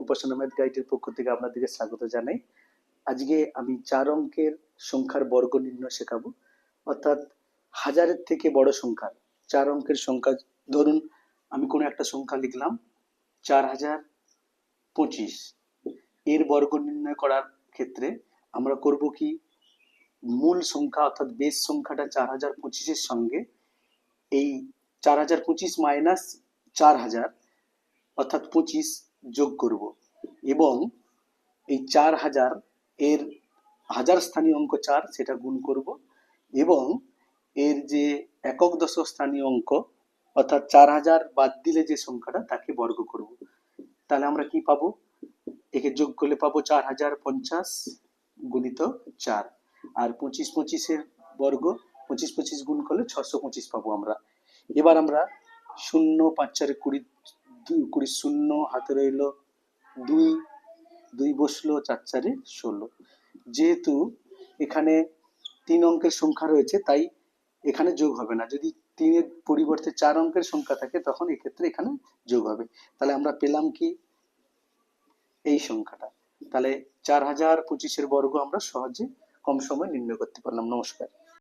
উপাসনা math গাইডের পক্ষ থেকে আপনাদেরকে স্বাগত জানাই। আজকে আমি 4 অঙ্কের সংখ্যার বর্গ নির্ণয় শেখাবো, অর্থাৎ হাজারের থেকে বড় সংখ্যা 4 অঙ্কের সংখ্যা। ধরুন আমি কোনো একটা সংখ্যা লিখলাম 4025, এর বর্গ নির্ণয় করার ক্ষেত্রে আমরা করব কি, মূল সংখ্যা অর্থাৎ বেস সংখ্যাটা 4025-এর সঙ্গে এই 4025 মাইনাস 4000 অর্থাৎ 25 যোগ করব এবং এই 4000 এর হাজার স্থানীয় অঙ্ক 4 সেটা গুণ করব এবং এর যে একক দশক স্থানীয় অঙ্ক অর্থাৎ 4000 বাদ দিলে যে সংখ্যাটা তাকে বর্গ করব। তাহলে আমরা কি পাবো, একে যোগ করলে পাবো 4050 গুণিত 4, আর 25-25-এর বর্গ 25-25 গুণ করলে 625 পাবো আমরা। এবার আমরা 0 5 4 20, 20 শূন্য হাতে রইল 2, 2 বসলো 4 4 16। যেহেতু এখানে 3 অঙ্কের সংখ্যা রয়েছে তাই এখানে যোগ হবে না, যদি 3 এর পরিবর্তে 4 অঙ্কের সংখ্যা থাকে তখন এক্ষেত্রে এখানে যোগ হবে। তাহলে আমরা পেলাম কি, এই সংখ্যাটা। তাহলে 4025-এর বর্গ আমরা সহজে কম সময় নির্ণয় করতে পারলাম। নমস্কার।